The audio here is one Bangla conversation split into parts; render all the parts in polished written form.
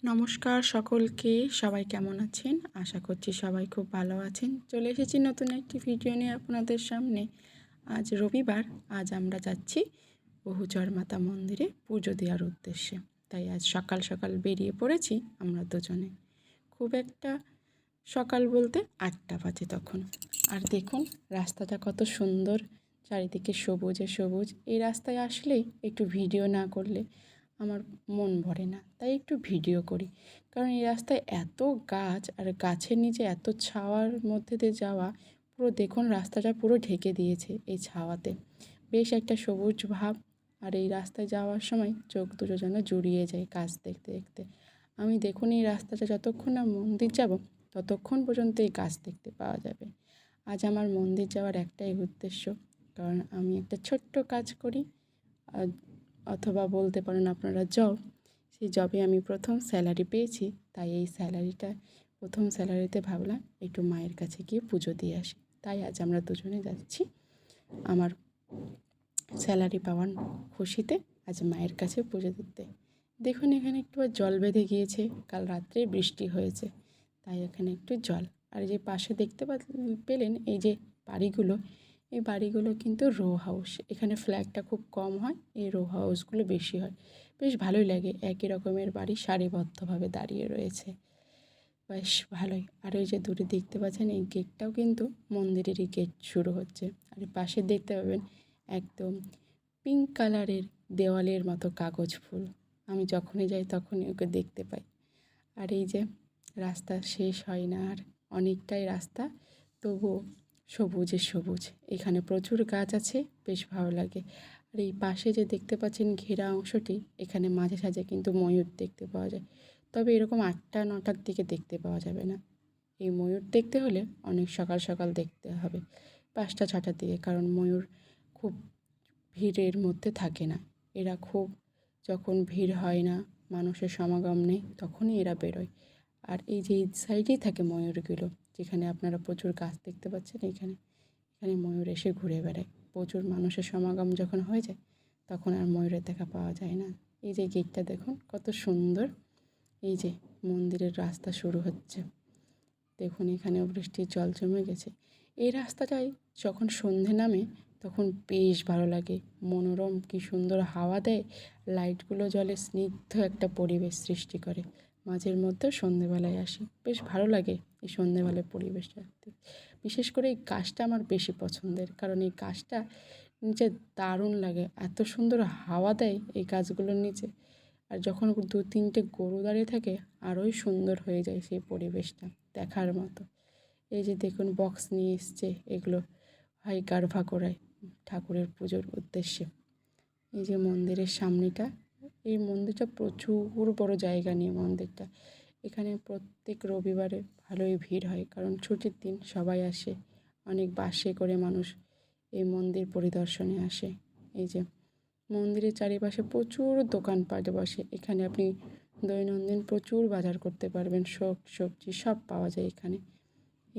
নমস্কার সকলকে, সবাই কেমন আছেন? আশা করছি সবাই খুব ভালো আছেন। চলে এসেছি নতুন একটি ভিডিও নিয়ে আপনাদের সামনে। আজ রবিবার, আজ আমরা যাচ্ছি বহুচর মাতা মন্দিরে পুজো দেওয়ার উদ্দেশ্যে। তাই আজ সকাল সকাল বেরিয়ে পড়েছি আমরা দুজনে। খুব একটা সকাল বলতে 8টা বাজে তখন। আর দেখুন রাস্তাটা কত সুন্দর, চারিদিকে সবুজে সবুজ। এই রাস্তায় আসলেই একটু ভিডিও না করলে আমার মন ভরে না, তাই একটু ভিডিও করি। কারণ এই রাস্তায় এত গাছ, আর গাছের নিচে এত ছাওয়ার মধ্যে দিয়ে যাওয়া, পুরো দেখুন রাস্তাটা পুরো ঢেকে দিয়েছে এই ছাওয়াতে। বেশ একটা সবুজ ভাব। আর এই রাস্তায় যাওয়ার সময় চোখ দুটো যেন জুড়িয়ে যায় গাছ দেখতে দেখতে। আমি দেখুন এই রাস্তাটা যতক্ষণ না মন্দির যাব ততক্ষণ পর্যন্ত এই গাছ দেখতে পাওয়া যাবে। আজ আমার মন্দির যাওয়ার একটাই উদ্দেশ্য, কারণ আমি একটা ছোট্ট কাজ করি, অথবা বলতে পারেন আপনারা জব। সেই জবে আমি প্রথম স্যালারি পেয়েছি, তাই এই প্রথম স্যালারিতে ভাবলাম একটু মায়ের কাছে গিয়ে পুজো দিয়ে আসি। তাই আজ আমরা দুজনে যাচ্ছি আমার স্যালারি পাওয়ার খুশিতে আজ মায়ের কাছে পুজো দিতে। দেখুন এখানে একটু জল বেঁধে গিয়েছে, কাল রাত্রে বৃষ্টি হয়েছে, তাই এখানে একটু জল। আর যে পাশে দেখতে পেলেন এই যে বাড়িগুলো, এই বাড়িগুলো কিন্তু রো হাউস। এখানে ফ্ল্যাটটা খুব কম হয়, এই রো হাউসগুলো বেশি হয়। বেশ ভালোই লাগে, একই রকমের বাড়ি সারিবদ্ধভাবে দাঁড়িয়ে রয়েছে, বেশ ভালোই। আর ওই যে দূরে দেখতে পাচ্ছেন এই গেটটাও কিন্তু মন্দিরেরই গেট শুরু হচ্ছে। আর পাশে দেখতে পাবেন একদম পিঙ্ক কালারের দেওয়ালের মতো কাগজ ফুল। আমি যখনই যাই তখনই ওকে দেখতে পাই। আর এই যে রাস্তা শেষ হয় না, আর অনেকটাই রাস্তা, তবুও সবুজে সবুজ। এখানে প্রচুর গাছ আছে, বেশ ভালো লাগে। আর এই পাশে যে দেখতে পাচ্ছেন ঘেরা অংশটি, এখানে মাঝে সাঝে কিন্তু ময়ূর দেখতে পাওয়া যায়। তবে এরকম 8টা-9টার দিকে দেখতে পাওয়া যাবে না। এই ময়ূর দেখতে হলে অনেক সকাল সকাল দেখতে হবে, 5টা-6টার দিকে, কারণ ময়ূর খুব ভিড়ের মধ্যে থাকে না। এরা খুব, যখন ভিড় হয় না, মানুষের সমাগম নেই, তখনই এরা বেরোয়। আর এই যে এই সাইডেই থাকে ময়ূরগুলো, যেখানে আপনারা প্রচুর গাছ দেখতে পাচ্ছেন, এখানে ময়ূর এসে ঘুরে বেড়ায়। প্রচুর মানুষের সমাগম যখন হয়ে যায় তখন আর ময়ূরের দেখা পাওয়া যায় না। এই যে গেটটা দেখুন কত সুন্দর। এই যে মন্দিরের রাস্তা শুরু হচ্ছে, দেখুন এখানেও বৃষ্টির জল জমে গেছে। এই রাস্তাটায় যখন সন্ধে নামে তখন বেশ ভালো লাগে, মনোরম কি সুন্দর হাওয়া দেয়, লাইটগুলো জ্বলে, স্নিগ্ধ একটা পরিবেশ সৃষ্টি করে। মাঝের মধ্যে সন্ধেবেলায় আসি, বেশ ভালো লাগে এই সন্ধেবেলায় পরিবেশটা দেখতে। বিশেষ করে এই গাছটা আমার বেশি পছন্দের, কারণ এই গাছটা নিচে দারুণ লাগে, এত সুন্দর হাওয়া দেয় এই গাছগুলোর নিচে। আর যখন 2-3টে গরু দাঁড়িয়ে থাকে আরোই সুন্দর হয়ে যায় সেই পরিবেশটা, দেখার মতো। এই যে দেখুন বক্স নিয়ে এসছে, এগুলো হয় গারভা করায় ঠাকুরের পুজোর উদ্দেশ্যে। এই যে মন্দিরের সামনেটা, এই মন্দিরটা প্রচুর বড় জায়গা নিয়ে মন্দিরটা। এখানে প্রত্যেক রবিবারে ভালোই ভিড় হয়, কারণ ছুটির দিন সবাই আসে। অনেক বাসে করে মানুষ এই মন্দির পরিদর্শনে আসে। এই যে মন্দিরের চারিপাশে প্রচুর দোকানপাট বসে, এখানে আপনি দৈনন্দিন প্রচুর বাজার করতে পারবেন, সবজি সব পাওয়া যায় এখানে।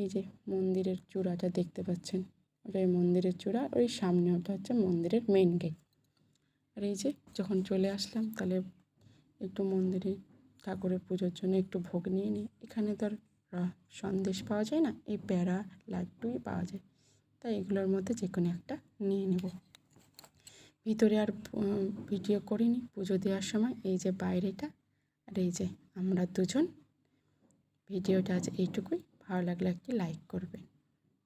এই যে মন্দিরের চূড়াটা দেখতে পাচ্ছেন, ওটাই মন্দিরের চূড়া, ওই সামনে ওটা হচ্ছে মন্দিরের মেন গেট। আর এই যে যখন চলে আসলাম, তাহলে একটু মন্দিরে ঠাকুরের পুজোর জন্য একটু ভোগ নিয়ে নিই। এখানে তো আর সন্দেশ পাওয়া যায় না, এই প্যাড়া লাড্ডুই পাওয়া যায়, তাই এগুলোর মধ্যে যে কোনো একটা নিয়ে নেব। ভিতরে আর ভিডিও করিনি পুজো দেওয়ার সময়। এই যে বাইরেটা, আর এই যে আমরা দুজন। ভিডিওটা আজ এইটুকুই, ভালো লাগলে একটি লাইক করবেন।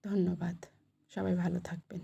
ধন্যবাদ, সবাই ভালো থাকবেন।